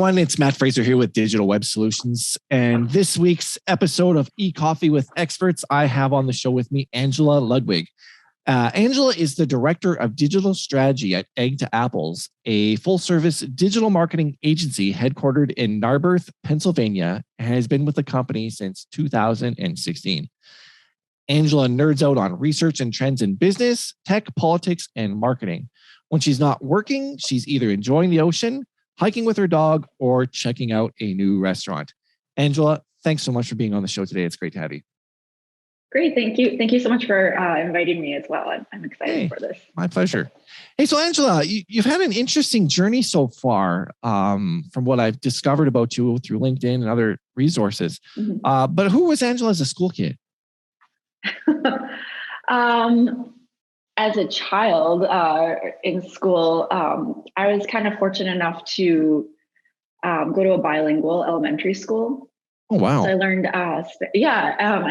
everyone. It's Matt Fraser here with Digital Web Solutions. And this week's episode of Ecoffee with Experts, I have on the show with me Angela Ludwig. Angela is the Director of Digital Strategy at Egg to Apples, a full-service digital marketing agency headquartered in Narberth, Pennsylvania, and has been with the company since 2016. Angela nerds out on research and trends in business, tech, politics, and marketing. When she's not working, she's either enjoying the ocean, hiking with her dog, or checking out a new restaurant. Angela, thanks so much for being on the show today. It's great to have you. Great. Thank you. Thank you so much for inviting me as well. I'm excited for this. My pleasure. Hey, so Angela, you've had an interesting journey so far from what I've discovered about you through LinkedIn and other resources. Mm-hmm. But who was Angela as a school kid? As a child in school, I was kind of fortunate enough to go to a bilingual elementary school. Oh, wow. So I learned, I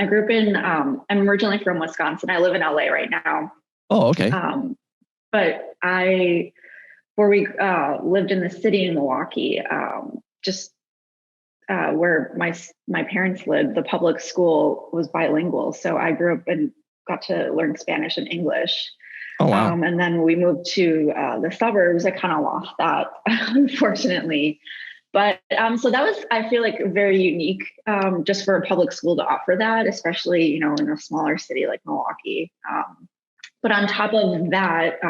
grew up in, I'm originally from Wisconsin. I live in LA right now. Oh, okay. But where we lived in the city in Milwaukee, where my parents lived, the public school was bilingual. So I grew up and got to learn Spanish and English. Oh, wow. And then we moved to the suburbs. I kind of lost that, unfortunately. But so that was, I feel like, very unique just for a public school to offer that, especially, in a smaller city like Milwaukee. But on top of that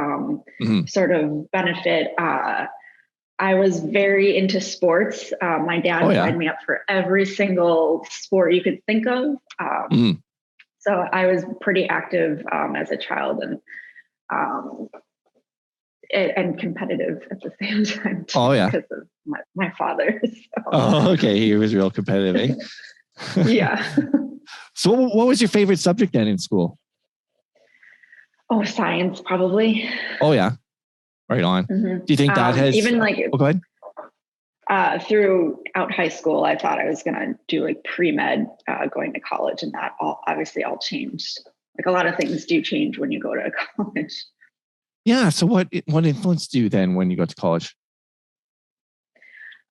sort of benefit, I was very into sports. My dad signed me up for every single sport you could think of. So I was pretty active as a child and competitive at the same time too, because of my father. So. Oh, okay. He was real competitive, eh? Yeah. So what was your favorite subject then in school? Oh, science, probably. Oh, yeah. Right on. Mm-hmm. Do you think that has... Even like... go ahead. Throughout high school, I thought I was going to do like pre-med going to college, and that obviously all changed. Like a lot of things do change when you go to college. Yeah. So what influenced you then when you got to college?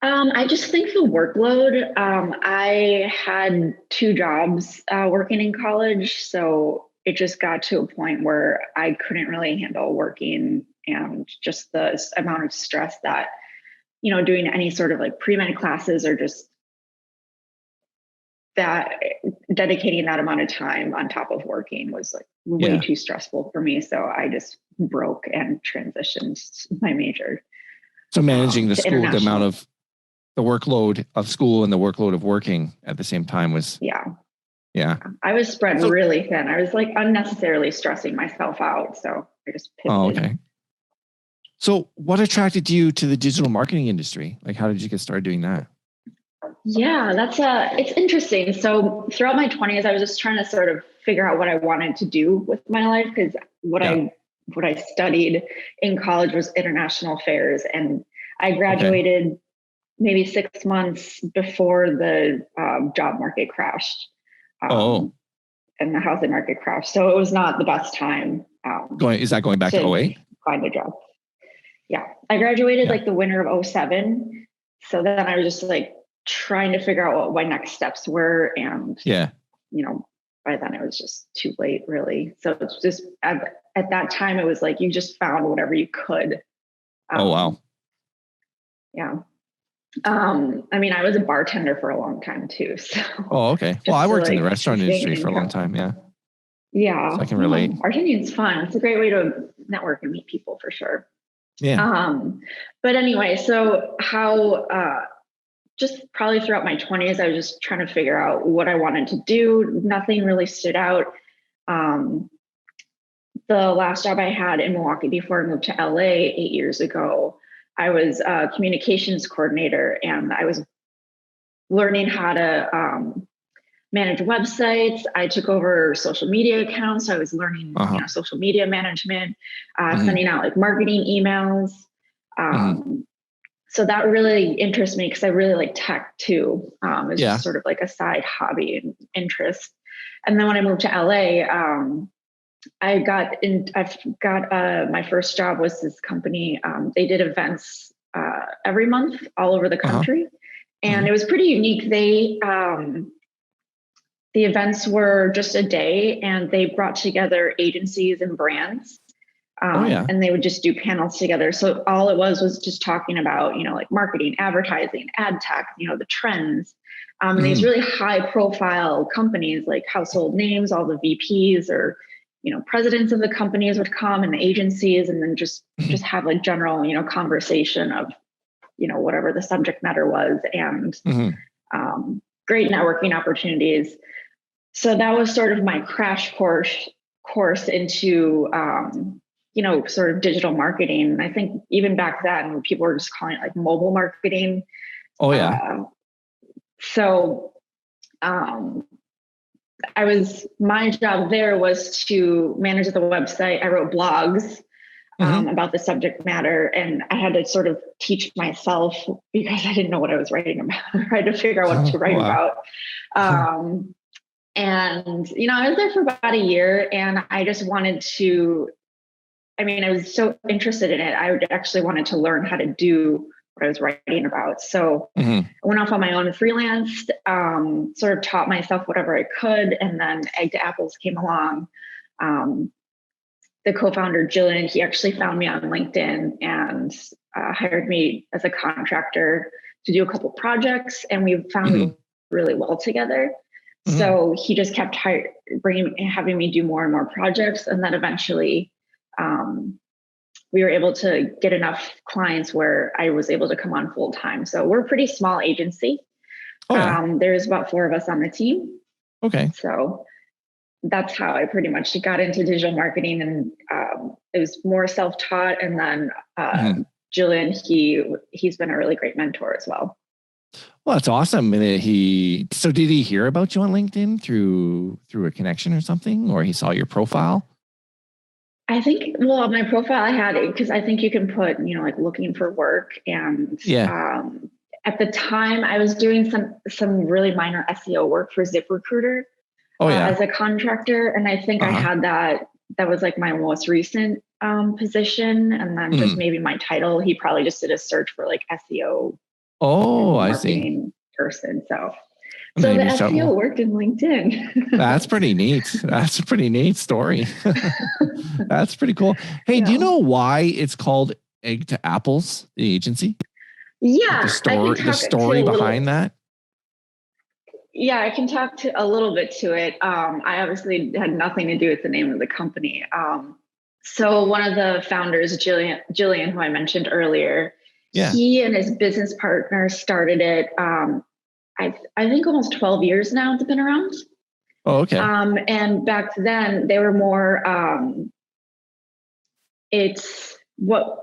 I just think the workload. I had 2 jobs working in college, so it just got to a point where I couldn't really handle working and just the amount of stress that, doing any sort of like pre-med classes or just that dedicating that amount of time on top of working was like way too stressful for me. So I just broke and transitioned my major. So managing the school, the amount of the workload of school and the workload of working at the same time was. Yeah. I was spread really thin. I was like unnecessarily stressing myself out. So I just pivoted. Oh, okay. So what attracted you to the digital marketing industry? Like, how did you get started doing that? Yeah, it's interesting. So throughout my 20s, I was just trying to sort of figure out what I wanted to do with my life, because what I studied in college was international affairs, and I graduated maybe 6 months before the job market crashed. And the housing market crashed. So it was not the best time. Is that going back to 08? Find a job. Yeah. I graduated like the winter of 07. So then I was just like trying to figure out what my next steps were. And, by then it was just too late, really. So it's just at that time, it was like you just found whatever you could. Oh, wow. Yeah. I was a bartender for a long time too. So. Oh, okay. Well, I worked in the restaurant industry for a long time. Yeah. Yeah. So I can relate. Bartending's fun. It's a great way to network and meet people for sure. Yeah. But anyway, so how, just probably throughout my 20s, I was just trying to figure out what I wanted to do. Nothing really stood out. The last job I had in Milwaukee before I moved to LA 8 years ago, I was a communications coordinator, and I was learning how to manage websites. I took over social media accounts. So I was learning social media management, sending out like marketing emails. So that really interests me because I really like tech too. It's just sort of like a side hobby and interest. And then when I moved to LA, my first job was this company. They did events every month all over the country. And it was pretty unique. The events were just a day, and they brought together agencies and brands. And they would just do panels together. So all it was just talking about, like marketing, advertising, ad tech, the trends. And these really high profile companies, like household names, all the VPs or, presidents of the companies would come, and the agencies, and then just have a general, conversation of, whatever the subject matter was, and great networking opportunities. So that was sort of my crash course into, sort of digital marketing. I think even back then, people were just calling it like mobile marketing. Oh yeah. My job there was to manage the website. I wrote blogs about the subject matter, and I had to sort of teach myself because I didn't know what I was writing about. I had to figure out what to write about. And, I was there for about a year, and I just wanted to, I was so interested in it. I actually wanted to learn how to do what I was writing about. So I went off on my own, freelanced, sort of taught myself whatever I could. And then Egg to Apples came along. The co-founder, Jillian, he actually found me on LinkedIn and hired me as a contractor to do a couple projects. And we found really well together. So he just kept having me do more and more projects. And then eventually we were able to get enough clients where I was able to come on full time. So we're a pretty small agency. There's about 4 of us on the team. Okay. So that's how I pretty much got into digital marketing. And it was more self-taught. And then Julian, he's been a really great mentor as well. Well, that's awesome. And so did he hear about you on LinkedIn through a connection or something, or he saw your profile? I think, my profile, I had it because I think you can put, like looking for work. And at the time I was doing some really minor SEO work for ZipRecruiter as a contractor. And I think I had that was like my most recent position. And then just maybe my title, he probably just did a search for like SEO. Oh, I see. Person. So the SEO worked in LinkedIn. That's pretty neat. That's a pretty neat story. That's pretty cool. Hey, do you know why it's called Egg to Apples, the agency? Yeah. Like the story behind that? Yeah, I can talk to a little bit to it. I obviously had nothing to do with the name of the company. So one of the founders, Jillian, who I mentioned earlier, he and his business partner started it. I think almost 12 years now it's been around. Oh, okay. And back then they were more,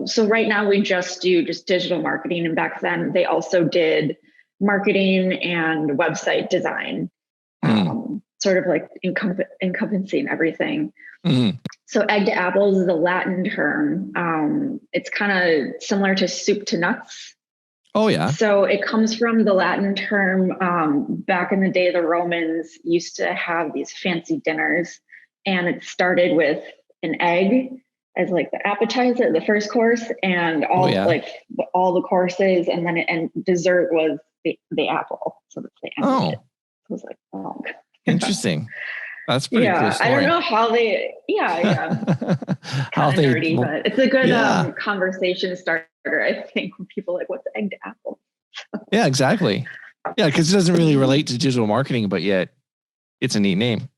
so right now we just do digital marketing. And back then they also did marketing and website design, sort of like encompassing everything. So Egg to Apples is a Latin term. It's kind of similar to soup to nuts. Oh, yeah. So it comes from the Latin term. Back in the day, the Romans used to have these fancy dinners, and it started with an egg as like the appetizer, the first course, and all the courses, and then dessert was the apple. So that's the end of it. It was like, oh, interesting. That's pretty cool story. I don't know how they, kind of nerdy, but it's a good conversation starter. I think when people are like, what's Egg to Apple? Yeah, exactly. Yeah, because it doesn't really relate to digital marketing, but yet it's a neat name.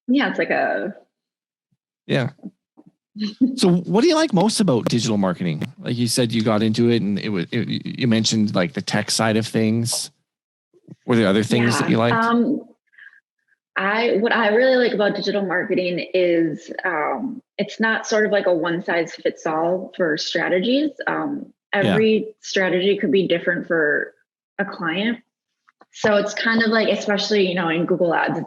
Yeah, it's like So what do you like most about digital marketing? Like you said, you got into it, and you mentioned like the tech side of things. Were there other things that you liked? What I really like about digital marketing is it's not sort of like a one size fits all for strategies. Every strategy could be different for a client. So it's kind of like, especially, in Google Ads,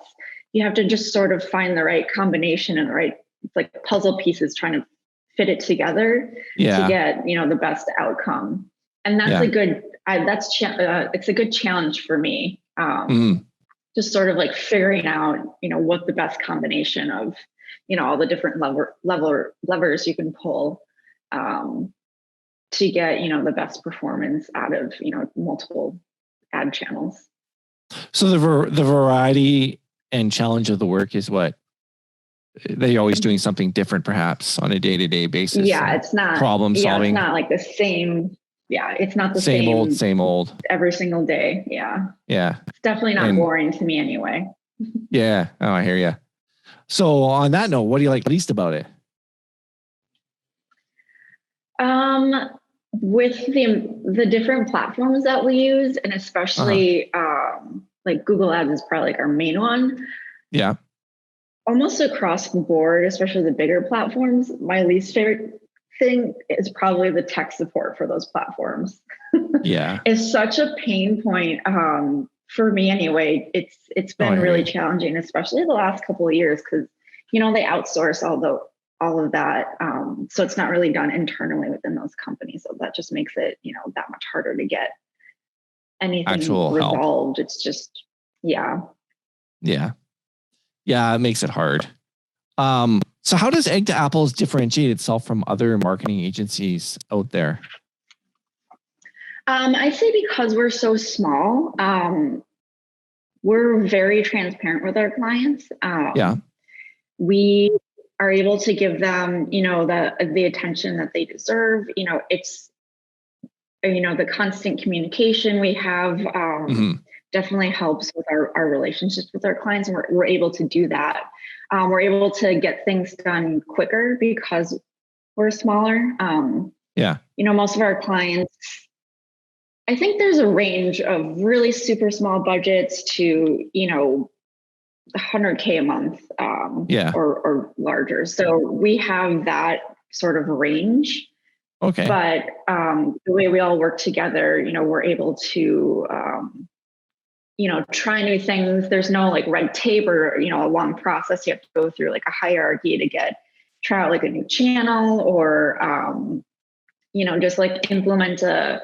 you have to just sort of find the right combination and it's like puzzle pieces trying to fit it together to get, the best outcome. And that's it's a good challenge for me. Just sort of like figuring out, what the best combination of, all the different levers you can pull to get, the best performance out of, multiple ad channels. So the variety and challenge of the work is what? They're always doing something different, perhaps on a day-to-day basis. Yeah, it's not problem solving. It's not like the same. Yeah, it's not the same old every single day. Yeah. It's definitely not boring to me anyway. Yeah. Oh, I hear you. So on that note, what do you like least about it? With the different platforms that we use, and especially like Google Ads is probably like our main one. Yeah. Almost across the board, especially the bigger platforms, my least favorite thing is probably the tech support for those platforms. Yeah. It's such a pain point for me anyway. It's been really challenging, especially the last couple of years, because they outsource all of that. So it's not really done internally within those companies. So that just makes it, that much harder to get anything actual resolved. Help. It's just, yeah. Yeah. Yeah, it makes it hard. So how does Egg to Apples differentiate itself from other marketing agencies out there? I'd say because we're so small, we're very transparent with our clients. We are able to give them, the attention that they deserve. It's, the constant communication we have definitely helps with our relationships with our clients. And we're able to do that. We're able to get things done quicker because we're smaller. Most of our clients, I think there's a range of really super small budgets to, $100K a month or larger. So we have that sort of range. Okay. But the way we all work together, we're able to, try new things. There's no like red tape or, a long process. You have to go through like a hierarchy to try out like a new channel or, just like implement a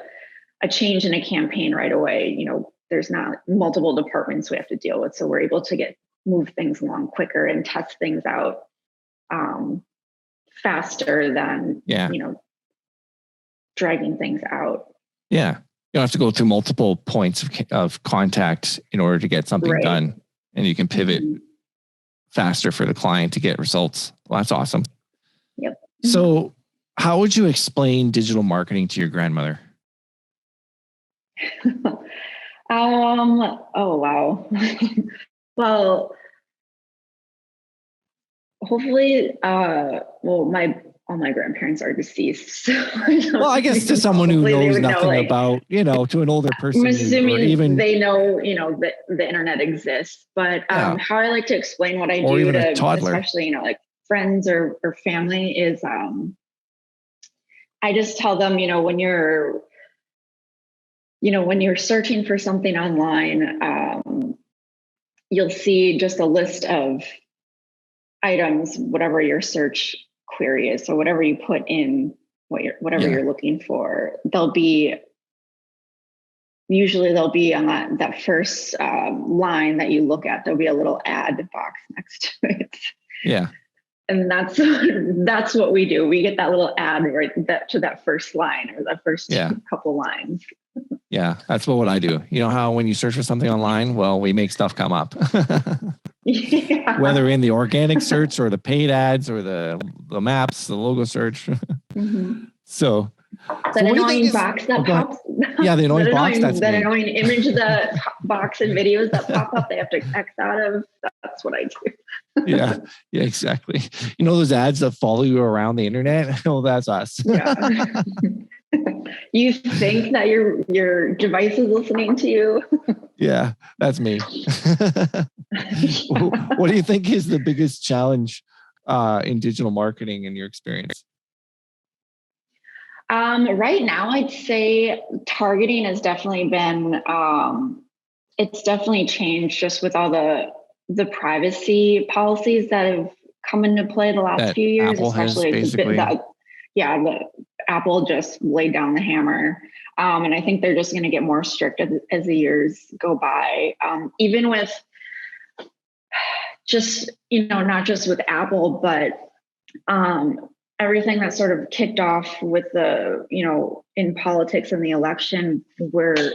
change in a campaign right away. There's not multiple departments we have to deal with. So we're able to move things along quicker and test things out faster than, dragging things out. Yeah. You don't have to go through multiple points of contact in order to get something done, and you can pivot faster for the client to get results. Well, that's awesome. Yep. So how would you explain digital marketing to your grandmother? Oh, wow. Well, hopefully, all my grandparents are deceased. So I guess to someone who knows nothing about, to an older person, I'm assuming they know, that the internet exists. But how I like to explain what I do to especially, like friends or family is I just tell them, when you're searching for something online, you'll see just a list of items, whatever your search query is. So whatever you put in, whatever you're looking for, usually they'll be on that first line that you look at. There'll be a little ad box next to it. Yeah. And that's what we do. We get that little ad right to that first line or that first couple lines. Yeah, that's what I do. You know how when you search for something online, well, we make stuff come up. Whether in the organic search or the paid ads or the maps, the logo search. So that annoying box that pops. Yeah, the annoying box. That annoying image of the box and videos that pop up. They have to X out of. That's what I do. Yeah, exactly. Those ads that follow you around the internet. Well, that's us. Yeah. You think that your device is listening to you? Yeah, that's me. What do you think is the biggest challenge in digital marketing in your experience? Right now, I'd say targeting has definitely been, it's definitely changed just with all the privacy policies that have come into play the last few years, Apple especially the Apple just laid down the hammer. And I think they're just going to get more strict as the years go by. Even with just, not just with Apple, but everything that sort of kicked off with the, in politics and the election where,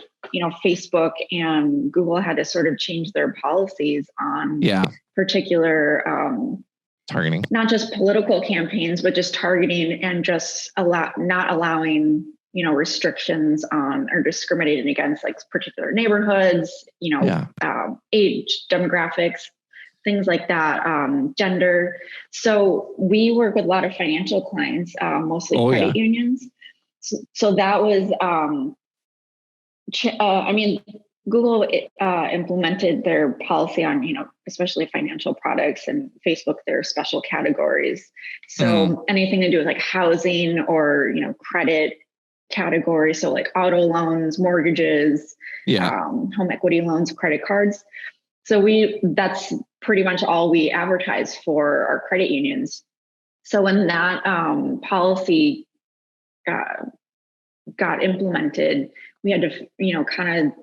Facebook and Google had to sort of change their policies on particular targeting, not just political campaigns, but just targeting and just not allowing, restrictions on or discriminating against like particular neighborhoods, age, demographics, things like that, gender. So we work with a lot of financial clients, mostly credit unions. So that was, Google implemented their policy on, especially financial products, and Facebook, their special categories. So anything to do with like housing or, credit categories. So like auto loans, mortgages, home equity loans, credit cards. So that's pretty much all we advertise for our credit unions. So when that policy got implemented, we had to, kind of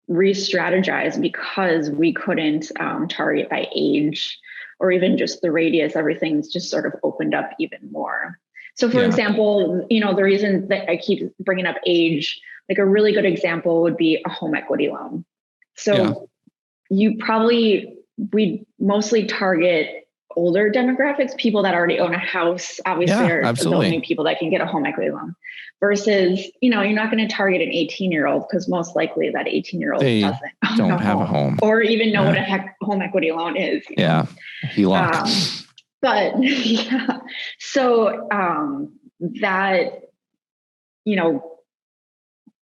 re-strategize because we couldn't target by age or even just the radius. Everything's just sort of opened up even more. So for example, the reason that I keep bringing up age, like a really good example would be a home equity loan. So we mostly target older demographics, people that already own a house, obviously are the only people that can get a home equity loan, versus, you're not going to target an 18-year-old because most likely that 18-year-old don't have a home or even know what a home equity loan is. HELOC. But so that,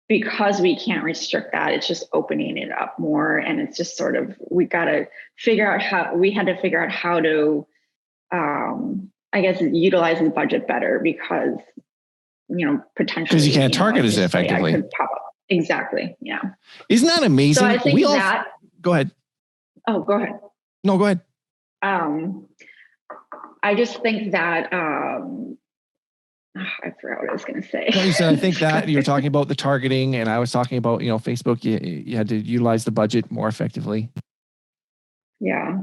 because we can't restrict that, it's just opening it up more. And it's just sort of, we had to figure out how to, I guess, utilize the budget better because, potentially. Because you can't target as effectively. Could pop up. Exactly. Yeah. Isn't that amazing? So I think go ahead. Oh, go ahead. No, go ahead. I just think that, I forgot what I was going to say. No, you said, I think that you were talking about the targeting, and I was talking about, Facebook, you had to utilize the budget more effectively. Yeah.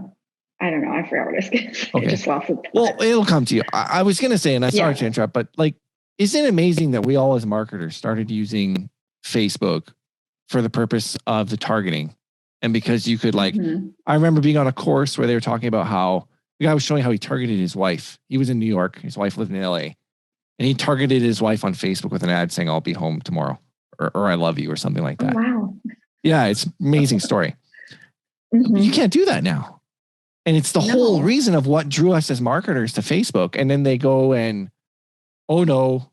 I don't know. I forgot what I was going to say. Okay. I just lost it. Well, it'll come to you. I was going to say, and I'm sorry to interrupt, but like, isn't it amazing that we all as marketers started using Facebook for the purpose of the targeting? And because you could I remember being on a course where they were talking about how the guy was showing how he targeted his wife. He was in New York. His wife lived in LA. And he targeted his wife on Facebook with an ad saying, "I'll be home tomorrow," or "I love you," or something like that. Oh, wow. Yeah, it's an amazing story. You can't do that now. And it's the whole reason of what drew us as marketers to Facebook. And then they go and, oh no,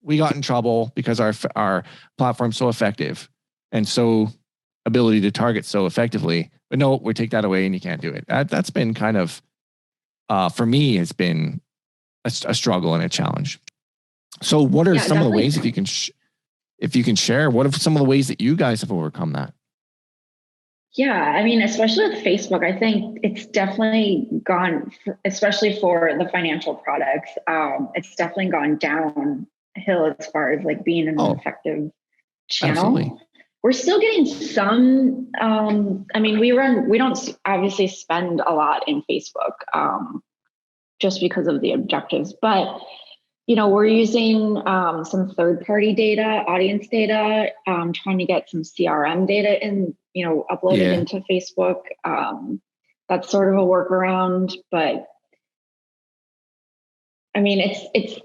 we got in trouble because our platform's so effective and so ability to target so effectively. But no, we take that away and you can't do it. That's been kind of, for me, it's been a struggle and a challenge. So what are some of the ways, if you can share, what are some of the ways that you guys have overcome that? Yeah, I mean, especially with Facebook, I think it's definitely gone, especially for the financial products, it's definitely gone downhill as far as like being an effective channel. Absolutely. We're still getting some, I mean, we don't obviously spend a lot in Facebook just because of the objectives, but we're using some third-party data, audience data, trying to get some CRM data and, uploaded into Facebook. That's sort of a workaround, but I mean, it's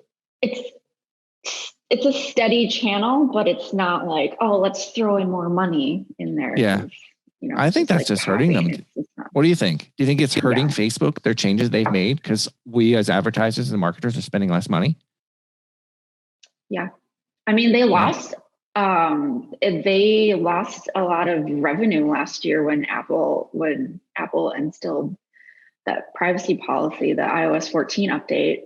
a steady channel, but it's not like, oh, let's throw in more money in there. Yeah. I think that's just hurting them. What do you think? Do you think it's hurting Facebook, their changes they've made? Because we as advertisers and marketers are spending less money? Yeah. I mean, they lost a lot of revenue last year when Apple instilled that privacy policy, the iOS 14 update.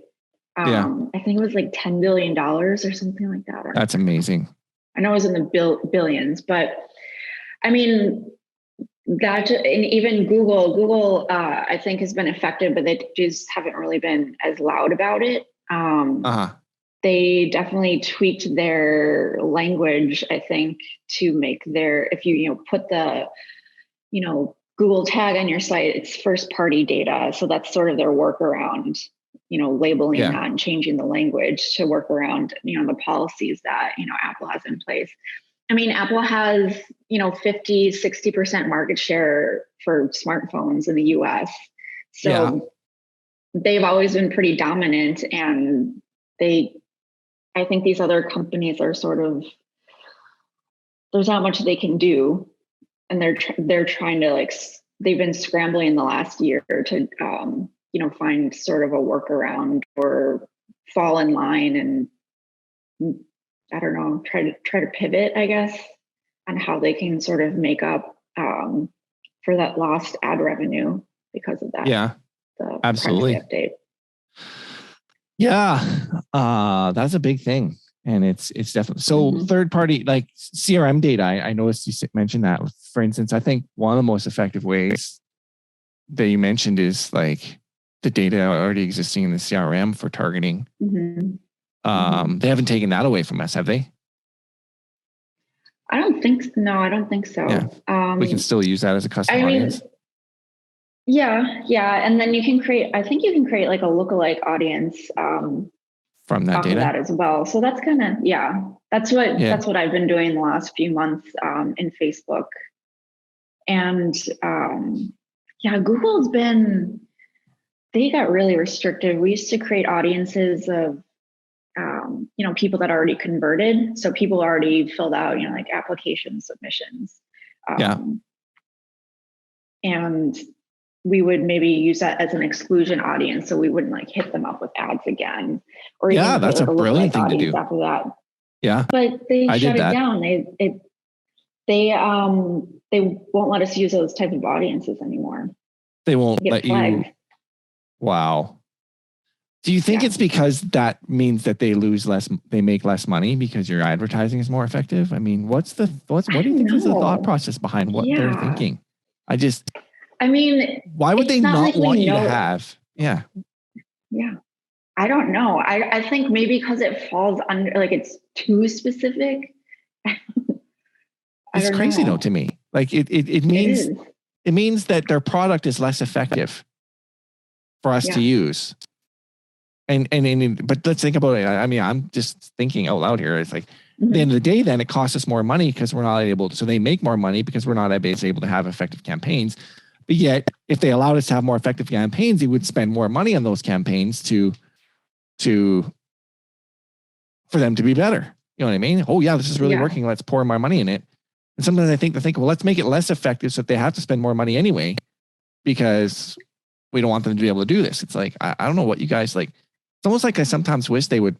I think it was like $10 billion or something like that. That's amazing. I know it was in the billions, but I mean, that, and even Google, I think has been affected, but they just haven't really been as loud about it. They definitely tweaked their language, I think, to make if you put the, Google tag on your site, it's first party data. So that's sort of their workaround labeling Yeah. that and changing the language to work around, the policies that, Apple has in place. I mean, Apple has, 50, 60% market share for smartphones in the US. So they've always been pretty dominant, and I think these other companies are sort of, there's not much they can do. And they're trying to they've been scrambling in the last year to, find sort of a workaround or fall in line, and I don't know, try to pivot, I guess, on how they can sort of make up for that lost ad revenue because of that. Yeah, the absolutely. Update. Yeah, that's a big thing. And it's definitely so third party, like CRM data. I noticed you mentioned that. For instance, I think one of the most effective ways that you mentioned is like the data already existing in the CRM for targeting. They haven't taken that away from us, have they? I don't think so. Yeah. We can still use that as a custom audience. Yeah. And then you can create like a lookalike audience from that data, that as well. So that's kind of, that's what I've been doing the last few months in Facebook. And Google's they got really restrictive. We used to create audiences of, people that already converted. So people already filled out, like application submissions. And we would maybe use that as an exclusion audience, so we wouldn't like hit them up with ads again. Or even that's a brilliant thing to do after that. Yeah, but they shut it down. They won't let us use those type of audiences anymore. They won't let you. Wow. Do you think it's because that means that they make less money because your advertising is more effective? I mean, what do you think is the thought process behind what they're thinking? Why would they not want you to have? Yeah. I don't know. I think maybe because it falls under, like, it's too specific. It's crazy though to me. Like it means that their product is less effective for us to use. But let's think about it. I mean, I'm just thinking out loud here. It's like at the end of the day, then it costs us more money because we're not able to. So they make more money because we're not able to have effective campaigns. But yet, if they allowed us to have more effective campaigns, they would spend more money on those campaigns for them to be better. You know what I mean? Oh yeah, this is really working. Let's pour my money in it. And sometimes I think, well, let's make it less effective so that they have to spend more money anyway, because we don't want them to be able to do this. It's like, I don't know what you guys like. It's almost like I sometimes wish they would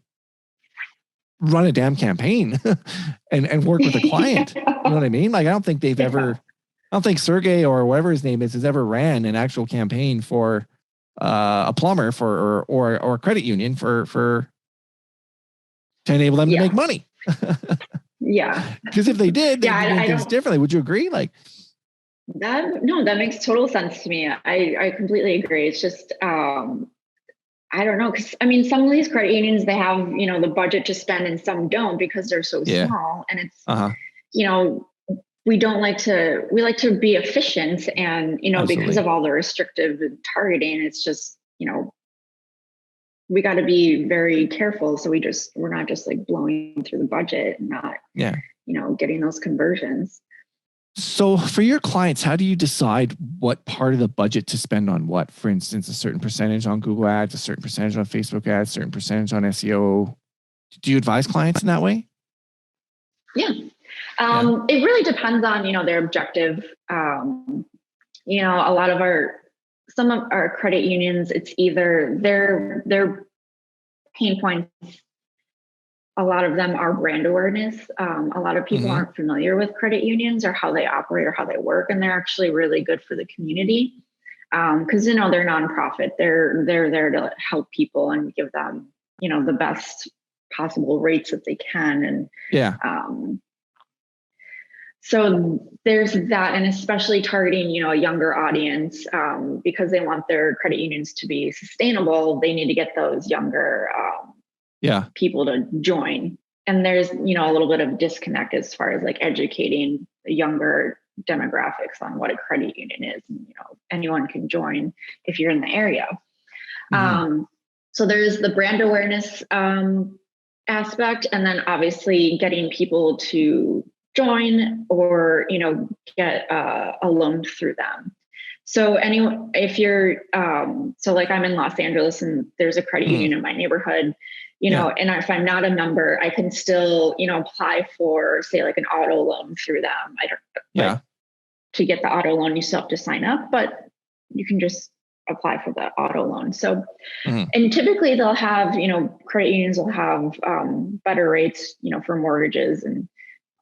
run a damn campaign and work with a client. You know what I mean? Like, I don't think Sergey or whatever his name is has ever ran an actual campaign for a plumber or a credit union to enable them to make money. Because if they did, they'd be doing things differently. Would you agree? Like that? No, that makes total sense to me. I completely agree. It's just, I don't know. Cause I mean, some of these credit unions, they have, the budget to spend, and some don't because they're so small, and it's, we like to be efficient, and, because of all the restrictive targeting, it's just, we got to be very careful. So we're not just like blowing through the budget and not, getting those conversions. So for your clients, how do you decide what part of the budget to spend on what? For instance, a certain percentage on Google Ads, a certain percentage on Facebook Ads, a certain percentage on SEO. Do you advise clients in that way? Yeah. It really depends on, their objective. A lot of some of our credit unions, it's either their pain points. A lot of them are brand awareness. A lot of people aren't familiar with credit unions or how they operate or how they work, and they're actually really good for the community because they're nonprofit. They're there to help people and give them the best possible rates that they can, and so there's that, and especially targeting a younger audience because they want their credit unions to be sustainable. They need to get those younger people to join. And there's, a little bit of disconnect as far as like educating the younger demographics on what a credit union is. And, anyone can join if you're in the area. So there's the brand awareness aspect, and then obviously getting people to join or, get a loan through them. So if you're, so like I'm in Los Angeles and there's a credit union in my neighborhood, and if I'm not a member, I can still, apply for, say, like an auto loan through them. But to get the auto loan, you still have to sign up, but you can just apply for the auto loan. So, and typically they'll have, credit unions will have better rates, for mortgages and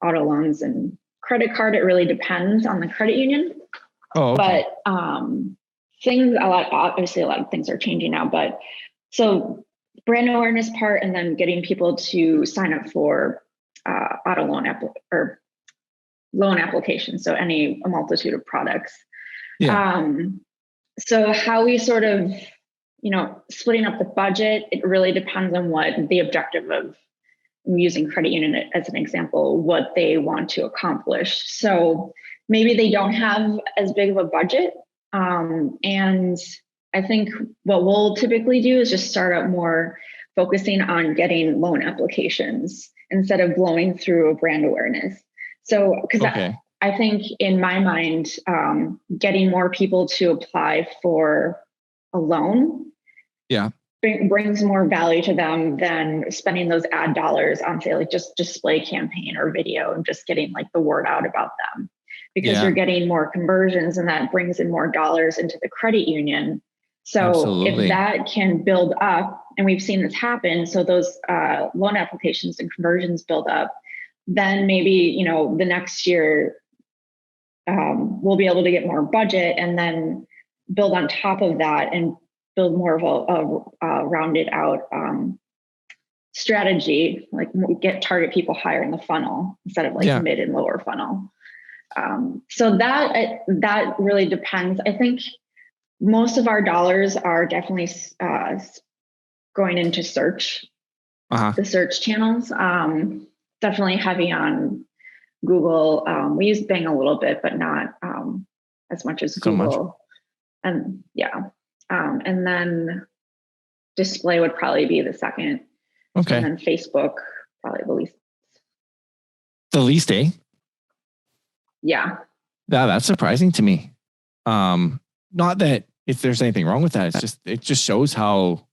auto loans and credit card. It really depends on the credit union. Oh, okay. But obviously a lot of things are changing now, but so brand awareness part, and then getting people to sign up for auto loan or loan applications. So a multitude of products. Yeah. So how we sort of, splitting up the budget, it really depends on what the objective of using credit union as an example, what they want to accomplish. So maybe they don't have as big of a budget. And I think what we'll typically do is just start out more focusing on getting loan applications instead of blowing through a brand awareness. So, because I think in my mind, getting more people to apply for a loan brings more value to them than spending those ad dollars on, say, like just display campaign or video and just getting like the word out about them, because you're getting more conversions and that brings in more dollars into the credit union. So if that can build up, and we've seen this happen, so those loan applications and conversions build up, then maybe, the next year we'll be able to get more budget and then build on top of that and build more of a rounded out strategy, like target people higher in the funnel instead of like mid and lower funnel. So that really depends. I think most of our dollars are definitely going into search, the search channels. Definitely heavy on Google. We use Bing a little bit, but not as much as Google. And and then display would probably be the second. Okay. And then Facebook, probably the least. The least, eh? Yeah. That's surprising to me. Not that if there's anything wrong with that, it just shows how.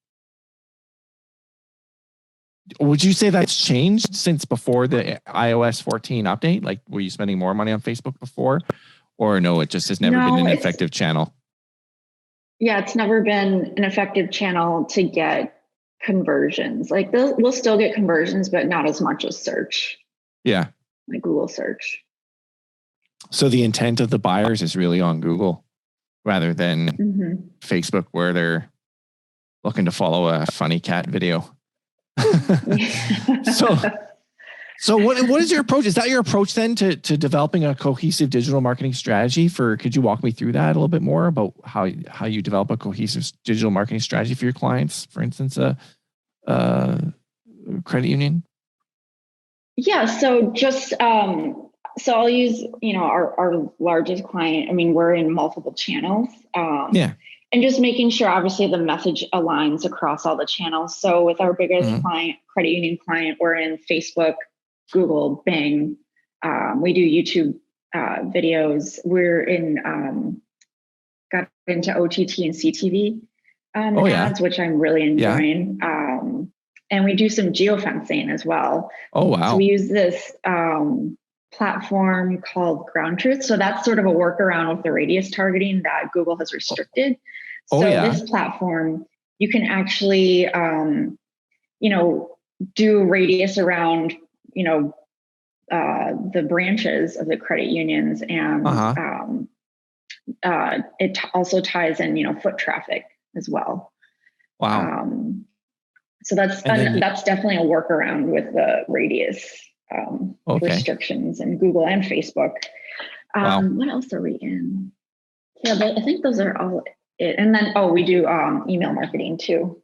Would you say that's changed since before the iOS 14 update? Like, were you spending more money on Facebook before, or no? It just has never been an effective channel. Yeah, it's never been an effective channel to get conversions. Like we'll still get conversions, but not as much as search. Yeah. Like Google search. So the intent of the buyers is really on Google rather than Facebook, where they're looking to follow a funny cat video. So what is your approach? Is that your approach then to developing a cohesive digital marketing strategy could you walk me through that a little bit more about how you develop a cohesive digital marketing strategy for your clients, for instance, a credit union? Yeah. So just, so I'll use, our largest client. I mean, we're in multiple channels. And just making sure, obviously, the message aligns across all the channels. So with our biggest client, credit union client, we're in Facebook, Google, Bing. We do YouTube videos. We're got into OTT and CTV ads, which I'm really enjoying. And we do some geofencing as well. Oh, wow. So we use this platform called Ground Truth. So that's sort of a workaround with the radius targeting that Google has restricted. This platform, you can actually, do radius around, the branches of the credit unions, and it also ties in, foot traffic as well. Wow. So that's definitely a workaround with the radius restrictions in Google and Facebook. What else are we in? Yeah, I think those are all it. And then, we do email marketing too.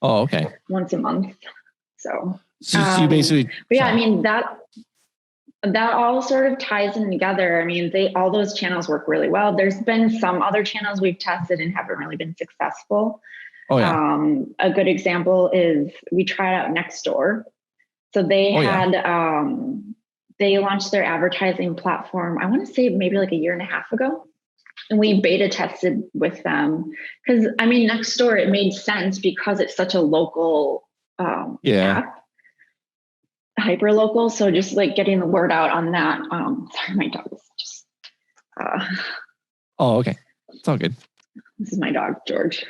Oh, okay. Once a month. So you basically. But yeah, I mean, that all sort of ties in together. I mean, all those channels work really well. There's been some other channels we've tested and haven't really been successful. Oh yeah. A good example is we tried out Nextdoor. So they they launched their advertising platform, I want to say maybe like a year and a half ago. And we beta tested with them because I mean, Nextdoor, it made sense because it's such a local app, hyper local. So just like getting the word out on that. Sorry, my dog is just. Oh, okay. It's all good. This is my dog, George.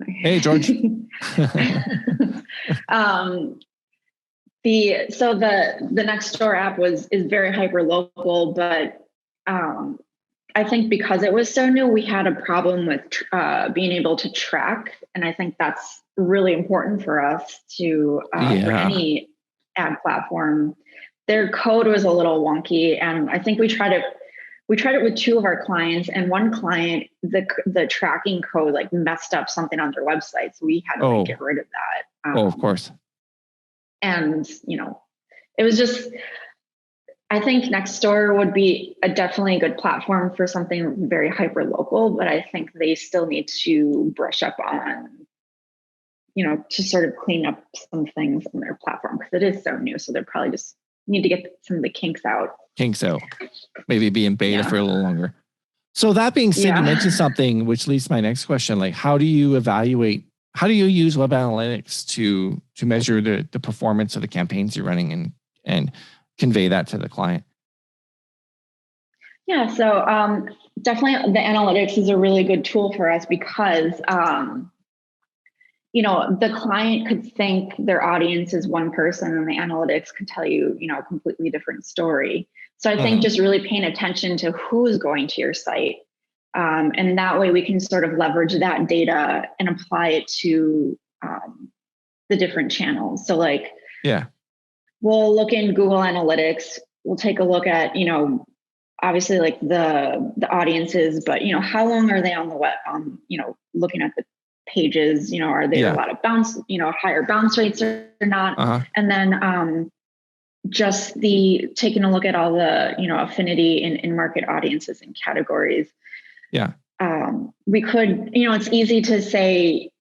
Hey, George. The Nextdoor app is very hyper local, but I think because it was so new, we had a problem with being able to track, and I think that's really important for us to for any ad platform. Their code was a little wonky, and I think we tried it with two of our clients, and one client, the tracking code like messed up something on their website, so we had to get rid of that. Of course. And it was just. I think Nextdoor would be definitely a good platform for something very hyper local, but I think they still need to brush up on, to sort of clean up some things on their platform because it is so new. So they're probably just need to get some of the kinks out. Maybe be in beta for a little longer. So that being said, you mentioned something which leads to my next question. Like, how do you use web analytics to measure the performance of the campaigns you're running and convey that to the client? Yeah, so definitely the analytics is a really good tool for us because, the client could think their audience is one person and the analytics could tell you, a completely different story. So I think just really paying attention to who's going to your site. And that way we can sort of leverage that data and apply it to the different channels. So we'll look in Google Analytics. We'll take a look at, obviously like the audiences, but how long are they on the web? Looking at the pages, are there a lot of bounce, higher bounce rates or not? And then just taking a look at all the, affinity in market audiences and categories. Yeah. We could, it's easy to say,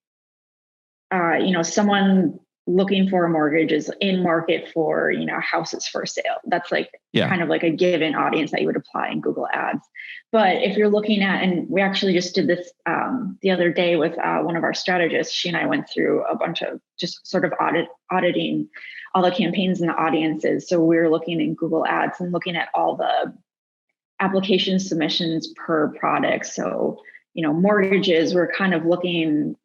someone looking for a mortgage is in market for, houses for sale. That's kind of like a given audience that you would apply in Google Ads. But if you're looking at, and we actually just did this the other day with one of our strategists, she and I went through a bunch of just sort of auditing all the campaigns and the audiences. So we were looking in Google Ads and looking at all the application submissions per product. So, mortgages, we're kind of looking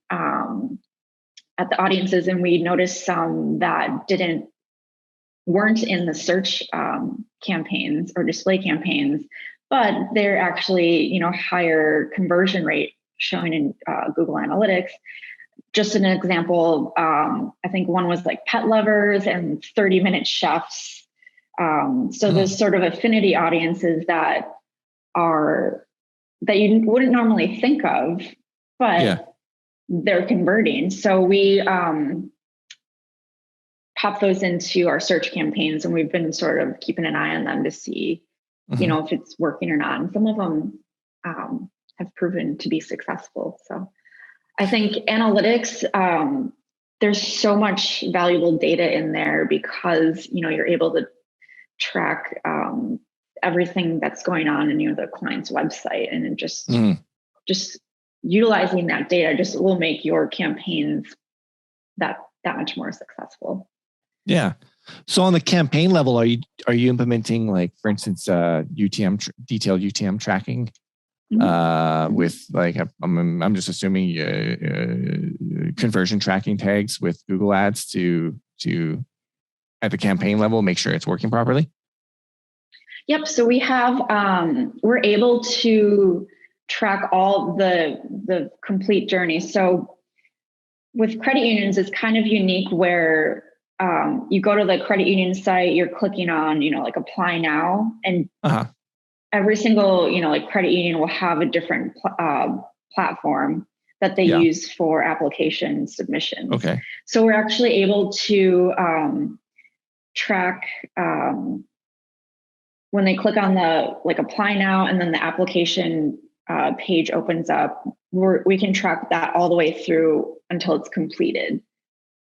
at the audiences, and we noticed some that weren't in the search campaigns or display campaigns, but they're actually, higher conversion rate showing in Google Analytics. Just an example, I think one was like pet lovers and 30-minute chefs. So there's sort of affinity audiences that you wouldn't normally think of, but they're converting. So we pop those into our search campaigns, and we've been sort of keeping an eye on them to see, if it's working or not. And some of them have proven to be successful. So I think analytics, there's so much valuable data in there because, you're able to track everything that's going on in the client's website, and it just utilizing that data just will make your campaigns that much more successful. Yeah. So on the campaign level, are you implementing, like, for instance, detailed UTM tracking with I'm just assuming conversion tracking tags with Google Ads to at the campaign level make sure it's working properly? Yep. So we have we're able to track all the complete journey. So with credit unions, it's kind of unique where you go to the credit union site, you're clicking on, like apply now, and every single, credit union will have a different platform that they use for application submissions. Okay. So we're actually able to track when they click on the apply now, and then the application page opens up, we can track that all the way through until it's completed.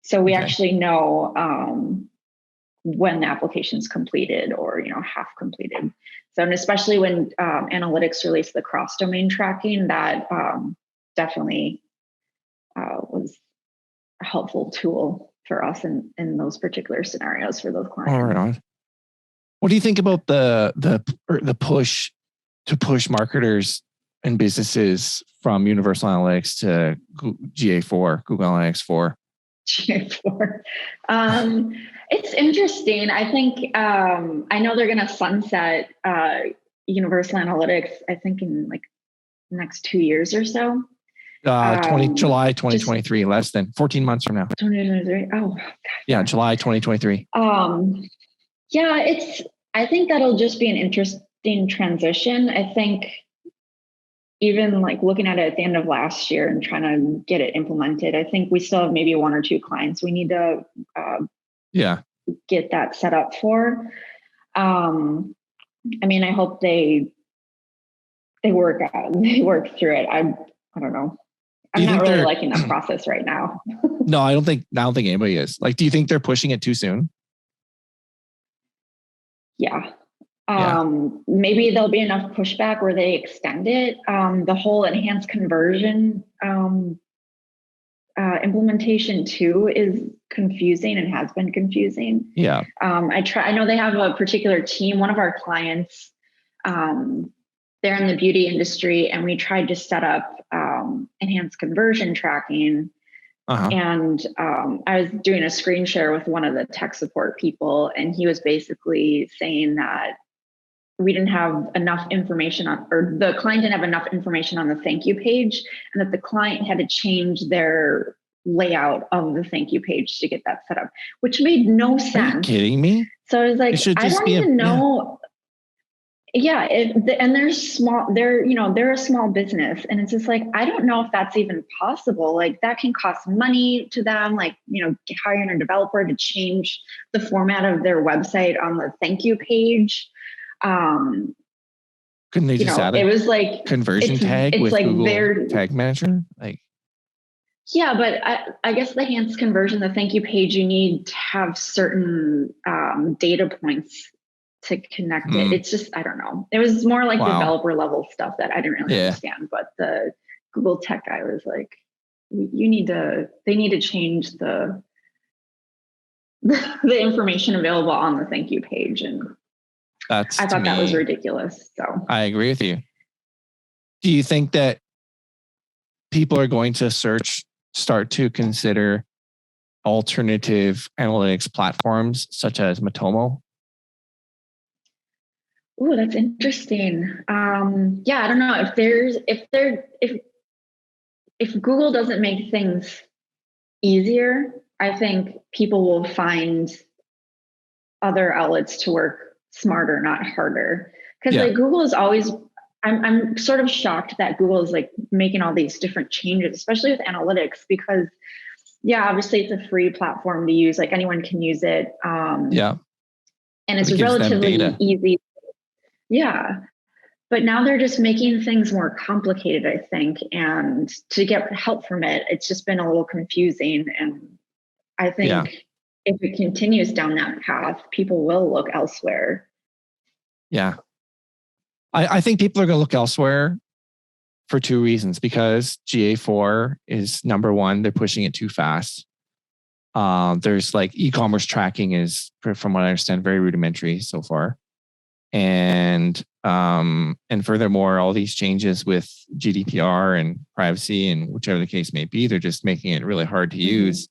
So we actually know when the application is completed or, half completed. So, and especially when analytics released the cross-domain tracking, that definitely was a helpful tool for us in those particular scenarios for those clients. All right on. What do you think about the push to push marketers and businesses from Universal Analytics to GA4, Google Analytics 4? GA4. It's interesting. I think I know they're going to sunset Universal Analytics, I think in like the next 2 years or so. July 2023, less than 14 months from now. 2023. Oh, God. Yeah, July 2023. Yeah, I think that'll just be an interesting transition. I think even like looking at it at the end of last year and trying to get it implemented, I think we still have maybe 1 or 2 clients we need to get that set up for. I mean, I hope they work through it. I don't know. I'm not really liking that process right now. No, I don't think anybody is. Like, do you think they're pushing it too soon? Yeah. Maybe there'll be enough pushback where they extend it. The whole enhanced conversion implementation too is confusing and has been confusing. Yeah. I know they have a particular team. One of our clients, they're in the beauty industry, and we tried to set up enhanced conversion tracking. And I was doing a screen share with one of the tech support people, and he was basically saying that we didn't have enough information or the client didn't have enough information on the thank you page, and that the client had to change their layout of the thank you page to get that set up, which made no sense. Are you kidding me? So I was like, I don't even know. Yeah. And they're small, they're a small business, and it's just like, I don't know if that's even possible. Like, that can cost money to them, like, hiring a developer to change the format of their website on the thank you page. Couldn't they just add it was like conversion tag with like Google Tag Manager? Like, yeah, but I guess the enhanced conversion, the thank you page, you need to have certain data points to connect it. It's just, I don't know. It was more like developer level stuff that I didn't really understand. But the Google tech guy was like, they need to change the information available on the thank you page. And I thought that was ridiculous. So I agree with you. Do you think that people are going to start to consider alternative analytics platforms such as Matomo? Oh, that's interesting. Yeah, I don't know if Google doesn't make things easier, I think people will find other outlets to work smarter, not harder. Because like Google is always, I'm sort of shocked that Google is like making all these different changes, especially with analytics, because obviously it's a free platform to use, like anyone can use it. And it's relatively easy. Yeah. But now they're just making things more complicated, I think. And to get help from it, it's just been a little confusing. And I think if it continues down that path, people will look elsewhere. Yeah. I think people are going to look elsewhere for 2 reasons. Because GA4 is number one, they're pushing it too fast. There's like e-commerce tracking is, from what I understand, very rudimentary so far. And furthermore, all these changes with GDPR and privacy and whichever the case may be, they're just making it really hard to use.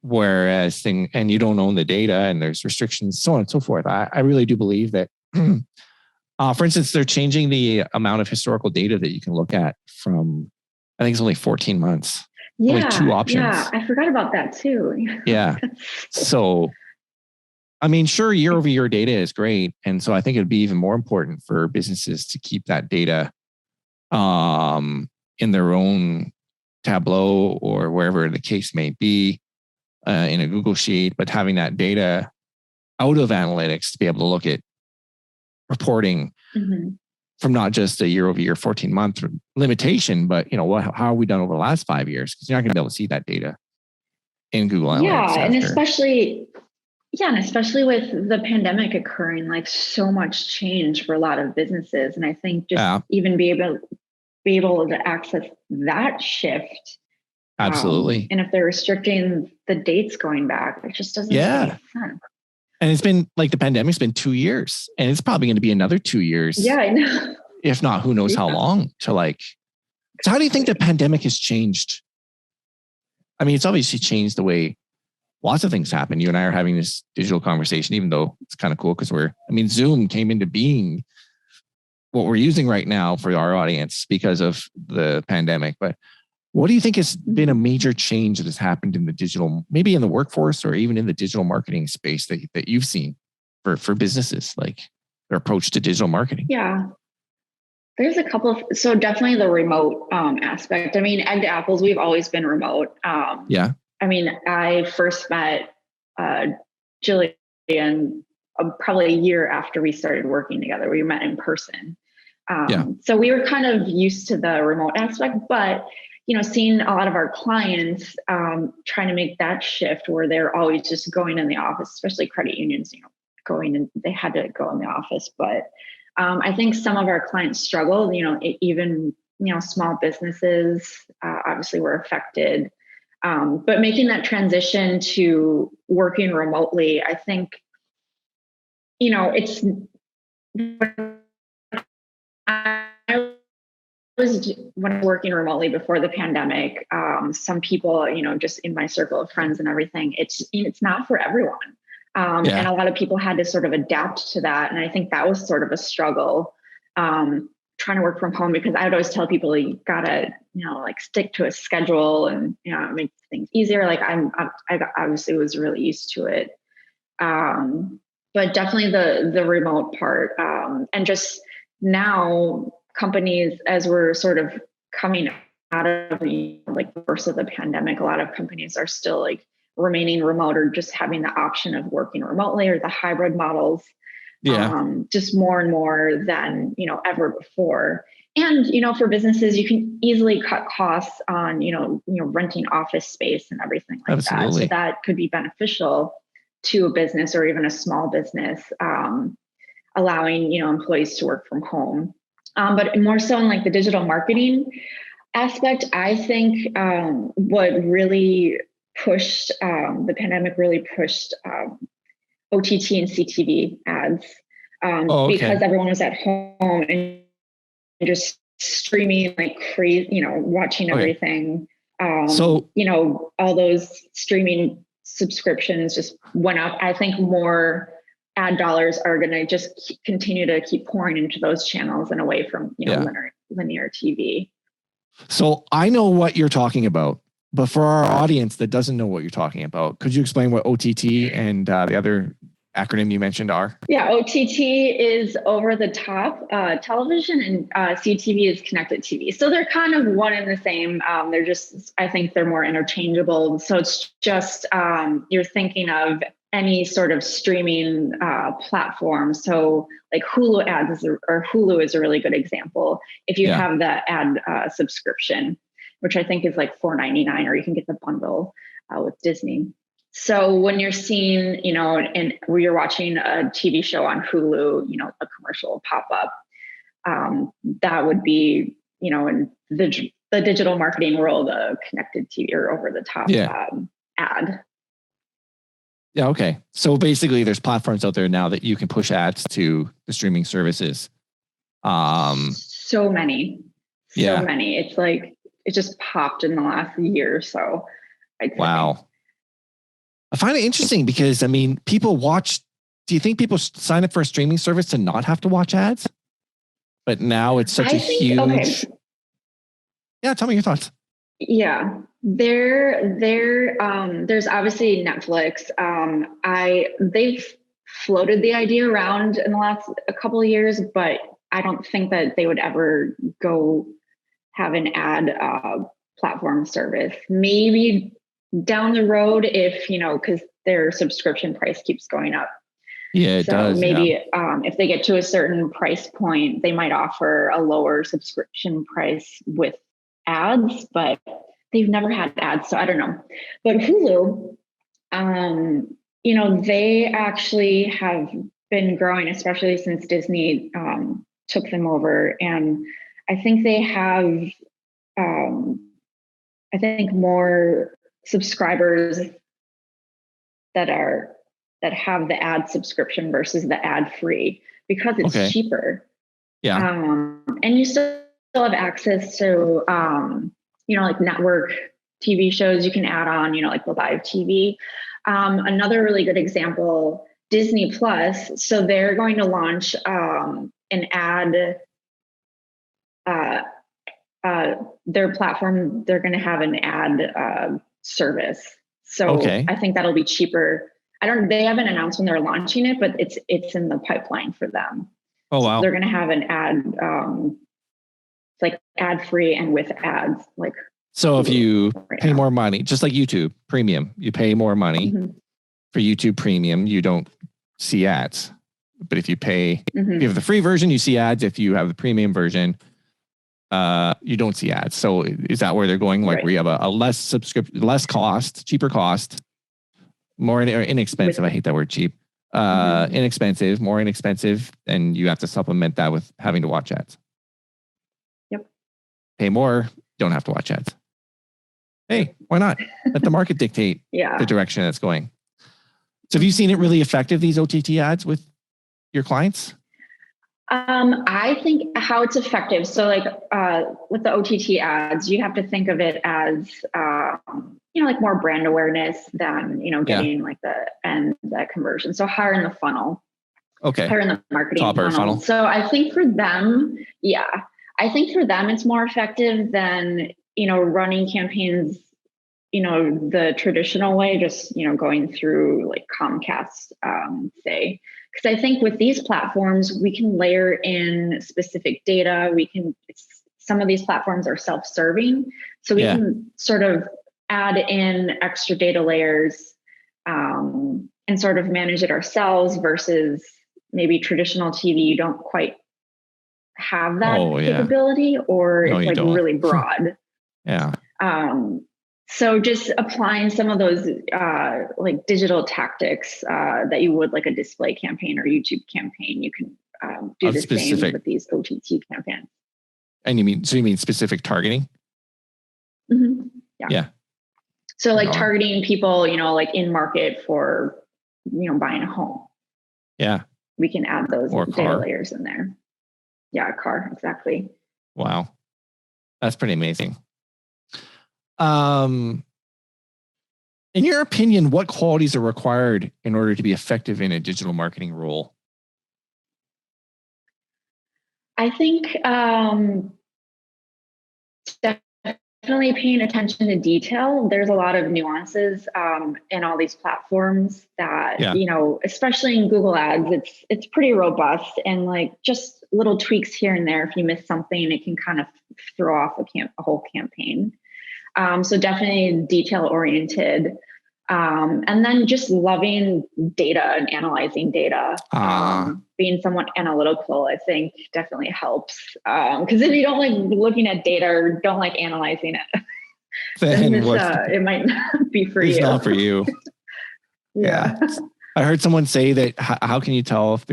Whereas and you don't own the data, and there's restrictions, so on and so forth. I really do believe that, for instance, they're changing the amount of historical data that you can look at from, I think it's only 14 months. Only 2 options. Yeah, I forgot about that too. Yeah. So, I mean, sure, year-over-year data is great. And so I think it'd be even more important for businesses to keep that data in their own Tableau or wherever the case may be, in a Google Sheet, but having that data out of analytics to be able to look at reporting from not just a year-over-year 14-month limitation, but how are we done over the last 5 years? Because you're not going to be able to see that data in Google Analytics. And especially with the pandemic occurring, like so much change for a lot of businesses. And I think just even be able to access that shift. Absolutely. And if they're restricting the dates going back, it just doesn't make sense. And it's been like the pandemic's been 2 years, and it's probably going to be another 2 years. Yeah, I know. If not, who knows how long to like. So how do you think the pandemic has changed? I mean, it's obviously changed the way lots of things happen. You and I are having this digital conversation, even though it's kind of cool because Zoom came into being what we're using right now for our audience because of the pandemic. But what do you think has been a major change that has happened in the digital, maybe in the workforce or even in the digital marketing space that you've seen for businesses, like their approach to digital marketing? Yeah. There's a couple of, so definitely the remote aspect. I mean, Egg to Apples, we've always been remote. I mean, I first met Jillian probably a year after we started working together. We met in person. So we were kind of used to the remote aspect, but seeing a lot of our clients trying to make that shift where they're always just going in the office, especially credit unions, going and they had to go in the office. But I think some of our clients struggled, even, small businesses obviously were affected. But making that transition to working remotely, I think, it's when I was working remotely before the pandemic, some people, just in my circle of friends and everything, it's not for everyone. And a lot of people had to sort of adapt to that. And I think that was sort of a struggle, trying to work from home, because I would always tell people you gotta, stick to a schedule and, make things easier. Like I obviously was really used to it. But definitely the remote part, and just now companies, as we're sort of coming out of the worst of the pandemic, a lot of companies are still remaining remote or just having the option of working remotely or the hybrid models, just more and more than, ever before. And, for businesses, you can easily cut costs on, renting office space and everything like that. So that could be beneficial to a business or even a small business, allowing, employees to work from home. But more so in the digital marketing aspect, I think what really pushed, the pandemic really pushed OTT and CTV ads, because everyone was at home and just streaming like crazy, watching everything. All those streaming subscriptions just went up. I think more ad dollars are going to just continue to keep pouring into those channels and away from, linear TV. So I know what you're talking about, but for our audience that doesn't know what you're talking about, could you explain what OTT and the other acronym you mentioned are? Yeah, OTT is over the top television, and CTV is connected TV. So they're kind of one and the same. They're just, I think they're more interchangeable. So it's just, you're thinking of any sort of streaming platform. So like Hulu ads or Hulu is a really good example. If you have the ad subscription, which I think is like $4.99, or you can get the bundle with Disney. So when you're seeing, and where you're watching a TV show on Hulu, a commercial pop up, that would be, in the digital marketing world, a connected TV or over the top ad. Yeah. Okay. So basically there's platforms out there now that you can push ads to the streaming services. So many. It's like, it just popped in the last year or so. Wow. I find it interesting because, people watch, do you think people sign up for a streaming service to not have to watch ads? But now it's such huge. Okay. Yeah. Tell me your thoughts. Yeah. There's obviously Netflix. They've floated the idea around in the last a couple of years, but I don't think that they would ever go have an ad platform service. Maybe down the road if, because their subscription price keeps going up. Yeah, it So does. maybe if they get to a certain price point, they might offer a lower subscription price with ads, but they've never had ads. So I don't know. But Hulu, they actually have been growing, especially since Disney took them over. And I think they have, more subscribers that have the ad subscription versus the ad free because it's cheaper. Yeah. And you still have access to, like network TV shows you can add on, like the live TV. Another really good example, Disney Plus. So they're going to launch an ad, their platform, they're going to have an ad service. So I think that'll be cheaper. They haven't announced when they're launching it, but it's in the pipeline for them. Oh, wow. So they're going to have an ad, like ad free and with ads. So if you pay more money, just like YouTube Premium, you pay more money for YouTube Premium, you don't see ads. But if you pay, if you have the free version, you see ads. If you have the premium version, you don't see ads. So is that where they're going? Like where you have a less subscription, less cost, cheaper cost, more inexpensive. I hate that word cheap. Inexpensive, more inexpensive, and you have to supplement that with having to watch ads. Yep. Pay more, don't have to watch ads. Hey, why not? Let the market dictate the direction that's going. So have you seen it really effective, these OTT ads with your clients? I think how it's effective. So with the OTT ads, you have to think of it as, like more brand awareness than, getting like that conversion. So higher in the funnel. Okay. Higher in the marketing funnel. So I think for them, it's more effective than, running campaigns, the traditional way, just, going through like Comcast, say. Because I think with these platforms, we can layer in specific data. Some of these platforms are self-serving. So we can sort of add in extra data layers and sort of manage it ourselves versus maybe traditional TV. You don't quite have that capability, or it's really broad. So just applying some of those like digital tactics that you would like a display campaign or YouTube campaign, you can do the same with these OTT campaigns. And you mean specific targeting? Yeah. So like targeting people, like in market for, buying a home. Yeah. We can add those data layers in there. Yeah, a car, exactly. Wow. That's pretty amazing. In your opinion, what qualities are required in order to be effective in a digital marketing role? I think definitely paying attention to detail. There's a lot of nuances in all these platforms that, especially in Google Ads, it's pretty robust, and like just little tweaks here and there. If you miss something, it can kind of throw off a whole campaign. So definitely detail oriented. And then just loving data and analyzing data. Being somewhat analytical, I think definitely helps. Because if you don't like looking at data or don't like analyzing it, then it might not be for you. It's not for you. Yeah. I heard someone say that how can you tell if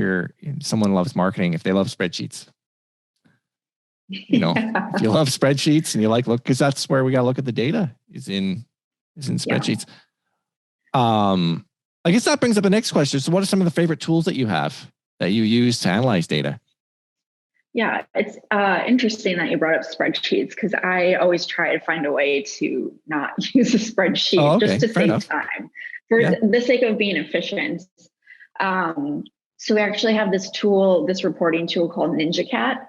someone loves marketing if they love spreadsheets? If you love spreadsheets and you look, because that's where we got to look at the data is in spreadsheets. I guess that brings up the next question. So what are some of the favorite tools that you have that you use to analyze data? Yeah, it's interesting that you brought up spreadsheets, because I always try to find a way to not use a spreadsheet just to save time for the sake of being efficient. So we actually have this reporting tool called NinjaCat.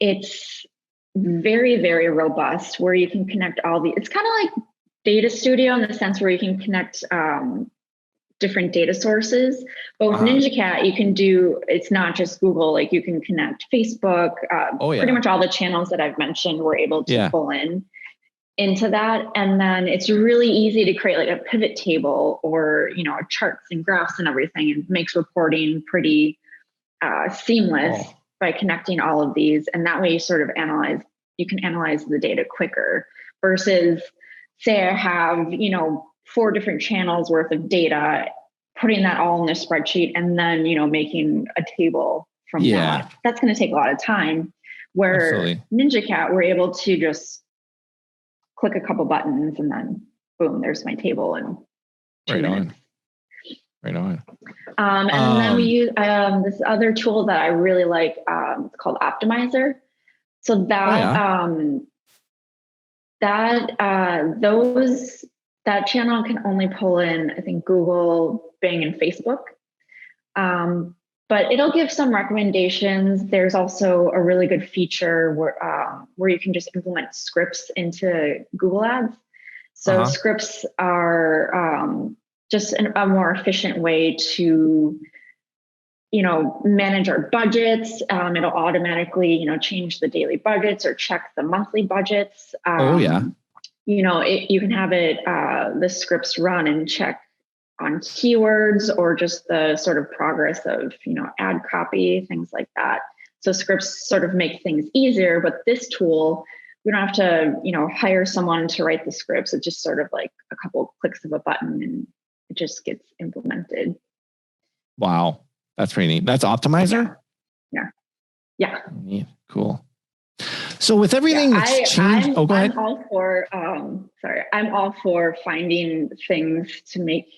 It's very, very robust, where you can connect it's kind of like Data Studio in the sense where you can connect different data sources. But with NinjaCat, you can it's not just Google, like you can connect Facebook, pretty much all the channels that I've mentioned, we're able to pull in. into that. And then it's really easy to create like a pivot table or, charts and graphs and everything, and makes reporting pretty seamless by connecting all of these. And that way you can analyze the data quicker versus say I have, 4 different channels worth of data, putting that all in the spreadsheet and then, making a table from that. That's going to take a lot of time. Where Absolutely. Ninja Cat, we're able to just click a couple buttons and then boom, there's my table in 2 minutes. Right on. And then we use this other tool that I really like. It's called Optimizer. So that channel can only pull in, I think, Google, Bing, and Facebook. But it'll give some recommendations. There's also a really good feature where you can just implement scripts into Google Ads. So scripts are just a more efficient way to, manage our budgets. It'll automatically, change the daily budgets or check the monthly budgets. You can have the scripts run and check on keywords or just the sort of progress of, ad copy, things like that. So scripts sort of make things easier, but this tool, we don't have to, hire someone to write the scripts. It's just sort of like a couple clicks of a button and it just gets implemented. Wow. That's pretty neat. That's Optimizer? Yeah. Neat. Cool. So with everything that's changed, go ahead. I'm all for finding things to make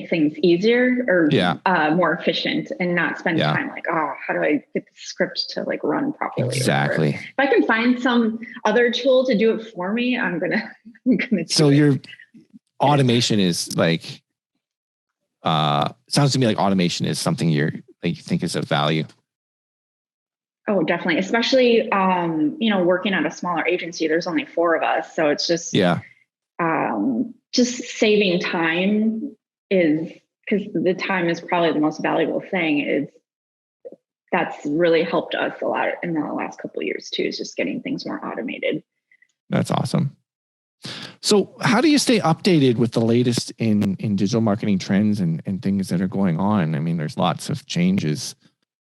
things easier or more efficient and not spend time like, how do I get the script to like run properly? Exactly. If I can find some other tool to do it for me, I'm gonna So your automation is like, sounds to me like automation is something you think is of value. Oh, definitely. Especially, working at a smaller agency, there's only 4 of us. So it's just, just saving time because the time is probably the most valuable thing. That's really helped us a lot in the last couple of years too, is just getting things more automated. That's awesome. So how do you stay updated with the latest in digital marketing trends and things that are going on? I mean, there's lots of changes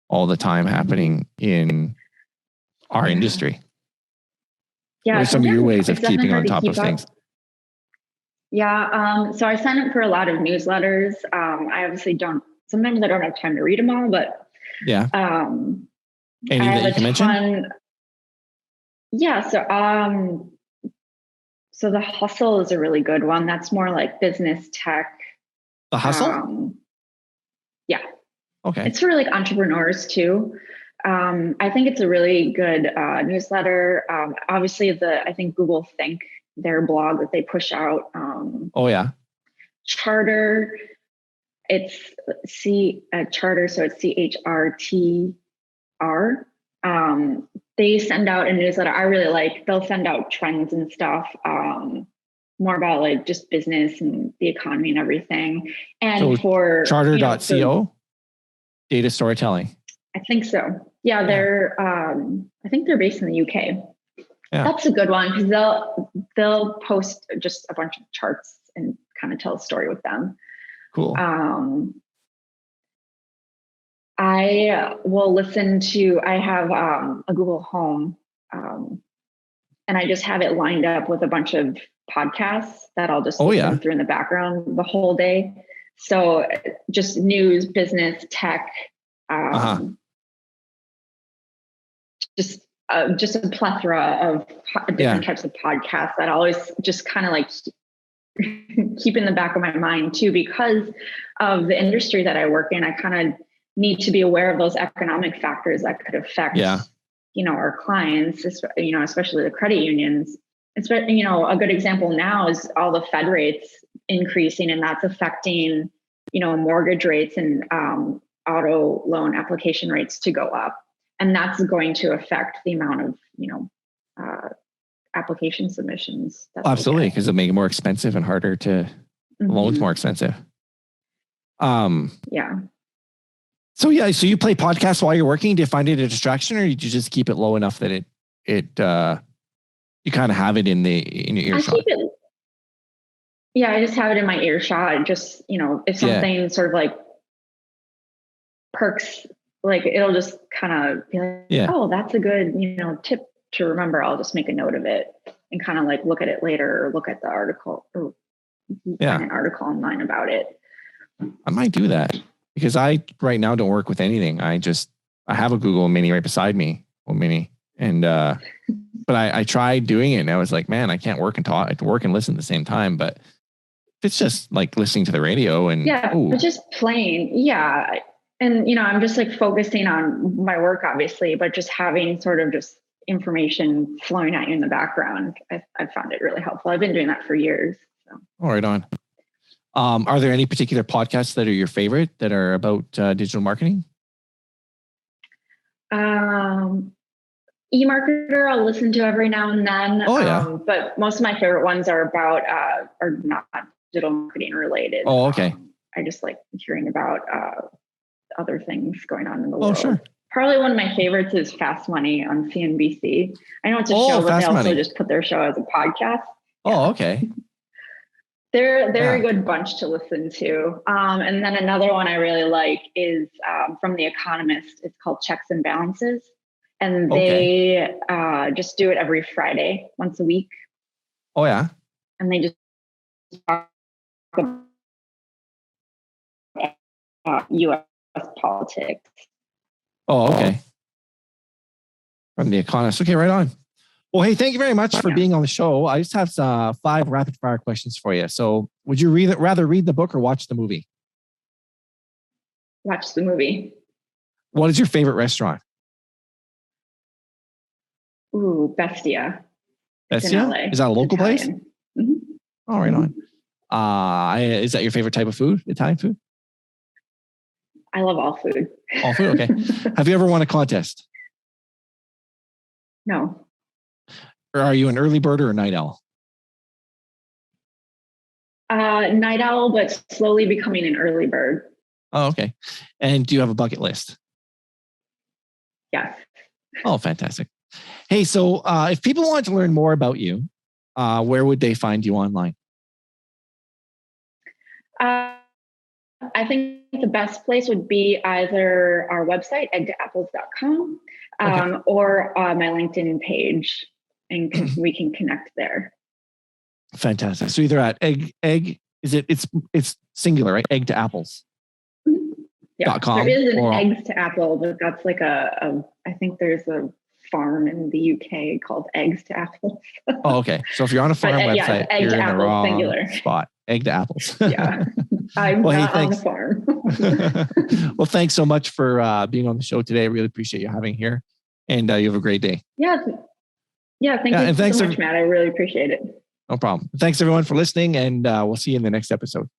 all the time happening in our industry. Yeah. What are some of your ways of keeping on top of things? Yeah. So I sign up for a lot of newsletters. I obviously sometimes I don't have time to read them all, but any that you can mention? Yeah. So The Hustle is a really good one. That's more like business tech. The Hustle? Yeah. Okay. It's for like entrepreneurs too. I think it's a really good newsletter. Obviously, I think Google Think, their blog that they push out. Charter. It's Charter, so it's CHRTR. They send out a newsletter I really like. They'll send out trends and stuff, more about like just business and the economy and everything. And so for charter.co, data storytelling. I think so. Yeah, they're I think they're based in the UK. Yeah. That's a good one because they'll post just a bunch of charts and kind of tell a story with them. Cool. I will I have a Google Home, and I just have it lined up with a bunch of podcasts that I'll just listen through in the background the whole day. So just news, business, tech, just a plethora of different types of podcasts that I always just kind of like keep in the back of my mind too, because of the industry that I work in. I kind of need to be aware of those economic factors that could affect, our clients, especially the credit unions. It's, a good example now is all the Fed rates increasing, and that's affecting, mortgage rates and auto loan application rates to go up. And that's going to affect the amount of, application submissions. Absolutely, because it'll make it more expensive and harder to loans more expensive. So you play podcasts while you're working. Do you find it a distraction, or do you just keep it low enough that it You kind of have it in your earshot. I just have it in my earshot. Just, if something sort of like perks, like it'll just kind of be like, oh, that's a good, tip to remember. I'll just make a note of it and kind of like look at it later or look at the article or find an article online about it. I might do that because I right now don't work with anything. I have a Google Mini right beside me, and but I tried doing it and I was like, man, I can't work and listen at the same time. But it's just like listening to the radio and it's just playing. Yeah. And, I'm just like focusing on my work, obviously, but just having sort of just information flowing at you in the background. I found it really helpful. I've been doing that for years. So. All right on. Are there any particular podcasts that are your favorite that are about digital marketing? eMarketer I'll listen to every now and then. Oh, yeah. But most of my favorite ones are about are not digital marketing related. Oh, okay. I just like hearing about other things going on in the world. Oh, sure. Probably one of my favorites is Fast Money on CNBC. I know it's a show, but they also just put their show as a podcast. Oh, okay. They're a good bunch to listen to. And then another one I really like is from The Economist. It's called Checks and Balances. And they just do it every Friday, once a week. Oh, yeah. And they just talk about U.S. politics. Oh, okay. From The Economist. Okay, right on. Well, hey, thank you very much for being on the show. I just have 5 rapid fire questions for you. So would you rather read the book or watch the movie? Watch the movie. What is your favorite restaurant? Ooh, Bestia. Bestia? Is that a local place? Mm-hmm. Oh, right on. Is that your favorite type of food? Italian food? I love all food. All food, okay. Have you ever won a contest? No. Or are you an early bird or a night owl? Night owl, but slowly becoming an early bird. Oh, okay. And do you have a bucket list? Yes. Oh, fantastic. Hey, so if people want to learn more about you, where would they find you online? I think the best place would be either our website, eggtoapples.com, or my LinkedIn page, and we can connect there. Fantastic. So either at egg, it's singular, right? Egg to apples. Yeah, .com, there is an eggs to apple, but that's like I think there's a farm in the UK called Eggs to Apples. Oh, okay. So if you're on a farm website, you're in the wrong singular spot. Egg to apples. Yeah. I'm not on the farm. Well, thanks so much for being on the show today. I really appreciate you having here. And you have a great day. Yeah. Thank you so much, Matt. I really appreciate it. No problem. Thanks everyone for listening, and we'll see you in the next episode.